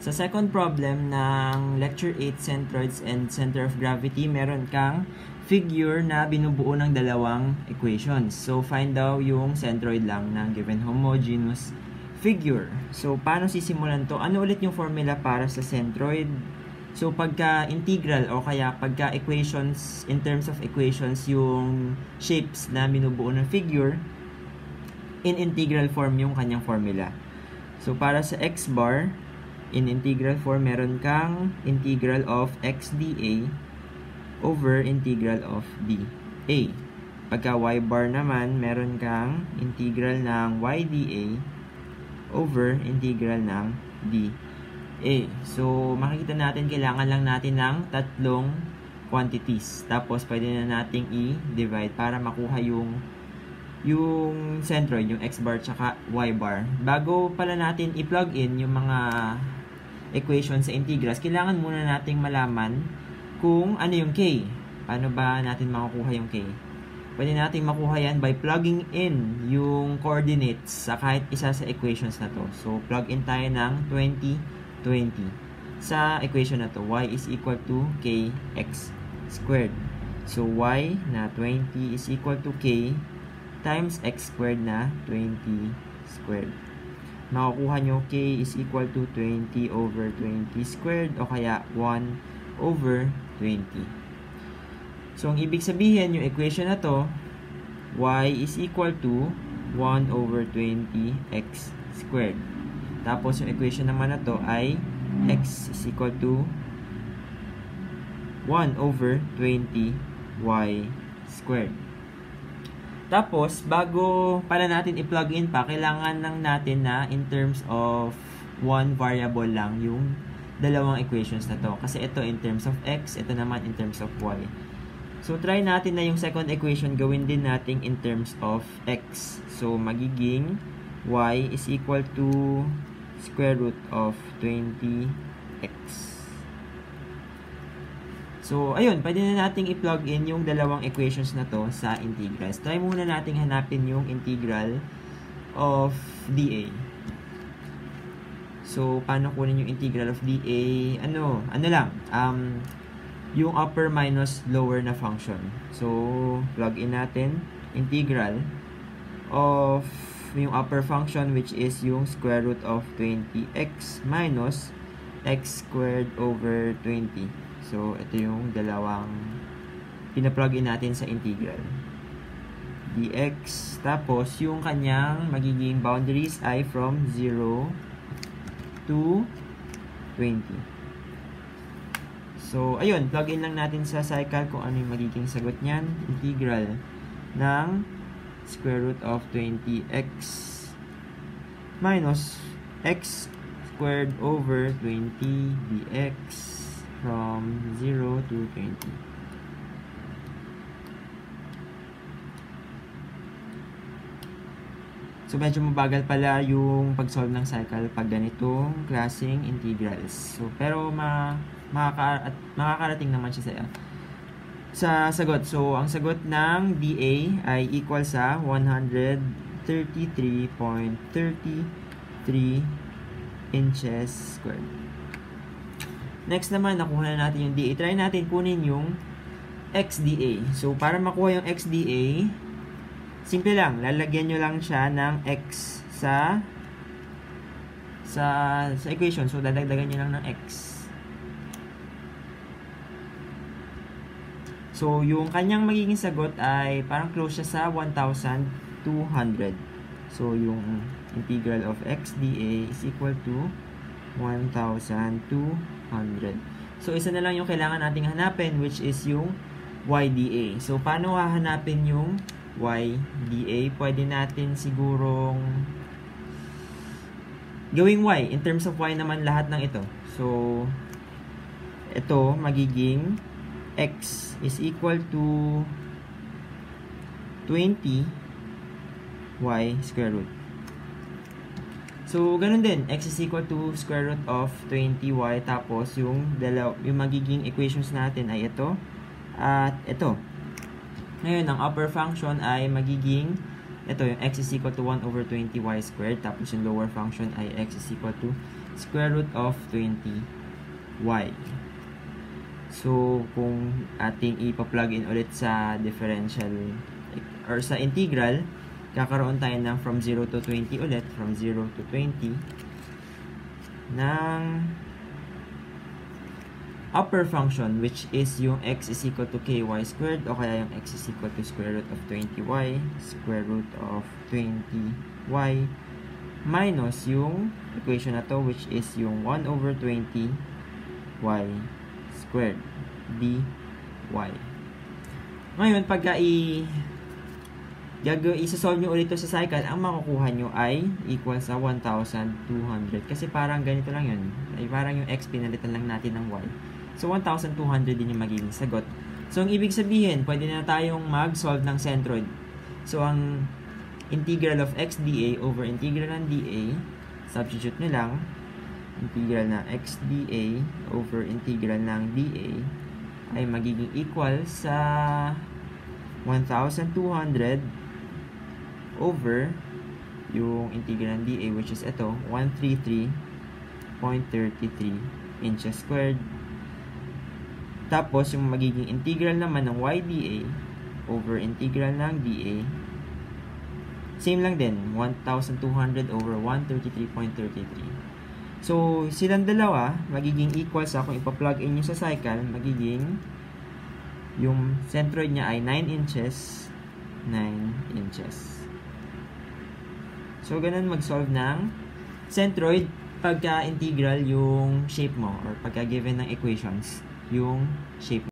Sa second problem ng Lecture 8, Centroids and Center of Gravity, meron kang figure na binubuo ng dalawang equations. So, find daw yung centroid lang ng given homogeneous figure. So, paano sisimulan to? Ano ulit yung formula para sa centroid? So, pagka integral o kaya pagka equations, in terms of equations, yung shapes na binubuo ng figure, in integral form yung kanyang formula. So, para sa x bar, in integral form, meron kang integral of x dA over integral of dA. Pagka y bar naman, meron kang integral ng y dA over integral ng dA. So, makikita natin, kailangan lang natin ng tatlong quantities. Tapos, pwede na nating i-divide para makuha yung centroid, yung x bar tsaka y bar. Bago pala natin i-plug in yung mga equation sa integrals, kailangan muna nating malaman kung ano yung k. Paano ba natin makukuha yung k? Pwede nating makuha yan by plugging in yung coordinates sa kahit isa sa equations na to. So, plug in tayo ng 20, 20 sa equation na to. Y is equal to kx squared. So, y na 20 is equal to k times x squared na 20 squared. Makukuha nyo k is equal to 20 over 20 squared o kaya 1 over 20. So, ang ibig sabihin, yung equation na to, y is equal to 1 over 20 x squared. Tapos, yung equation naman na to ay x is equal to 1 over 20 y squared. Tapos, bago pala natin i-plug in pa, kailangan lang natin na in terms of one variable lang yung dalawang equations na to. Kasi ito in terms of x, ito naman in terms of y. So, try natin na yung second equation gawin din natin in terms of x. So, magiging y is equal to square root of 20x. So, ayun, pwede na nating i-plug in yung dalawang equations na to sa integrals. Try muna nating hanapin yung integral of dA. So, paano kunin yung integral of dA? Ano lang, yung upper minus lower na function. So, plug in natin integral of yung upper function, which is yung square root of 20x minus x squared over 20. So, ito yung dalawang pina-plug in natin sa integral. dx. Tapos, yung kanyang magiging boundaries ay from 0 to 20. So, ayun. Plug in lang natin sa cycle kung ano yung magiging sagot niyan. Integral ng square root of 20x minus x squared over 20 dx from 0 to 20. So, medyo mabagal pala yung pag-solve ng cycle pag ganitong klaseng integrals. So, pero makakarating naman siya sa sagot. So, ang sagot ng dA ay equal sa 133.33 inches squared. Next naman, nakuha na natin yung dA. Try natin kunin yung xdA. So, para makuha yung xdA, simple lang. Lalagyan nyo lang siya ng x sa equation. So, dadagdagan nyo lang ng x. So, yung kanyang magiging sagot ay parang close siya sa 1,200. So, yung integral of xdA is equal to 1,200. So, isa na lang yung kailangan nating hanapin, which is yung yDA. So, paano hahanapin yung yDA? Pwede natin sigurong gawing y. In terms of y naman lahat ng ito. So, ito magiging x is equal to 20 y square root. So, ganun din. X is equal to square root of 20y. Tapos, yung magiging equations natin ay ito at ito. Ngayon, ang upper function ay magiging ito, yung x is equal to 1 over 20y squared. Tapos, yung lower function ay x is equal to square root of 20y. So, kung ating ipa-plug in ulit sa differential or sa integral, kakaroon tayo ng from 0 to 20 ulit, from 0 to 20, ng upper function, which is yung x is equal to ky squared, o kaya yung x is equal to square root of 20y, square root of 20y, minus yung equation na to, which is yung 1 over 20y squared dy. Ngayon, pagka isa-solve nyo ulit ito sa cycle, ang makukuha nyo ay equal sa 1,200. Kasi parang ganito lang yun. Ay parang yung x, pinalitan lang natin ng y. So, 1,200 din yung magiging sagot. So, ang ibig sabihin, pwede na tayong mag-solve ng centroid. So, ang integral of x dA over integral ng dA, substitute nyo lang, integral ng x dA over integral ng dA ay magiging equal sa 1,200 over yung integral ng dA, which is ito, 133.33 inches squared. Tapos, yung magiging integral naman ng y dA over integral ng dA, same lang din, 1,200 over 133.33. So, silang dalawa, magiging equal sa, kung ipa-plug in nyo sa cycle, magiging, yung centroid niya ay 9 inches. So, ganun mag-solve ng centroid pagka-integral yung shape mo, or pagka-given ng equations, yung shape mo.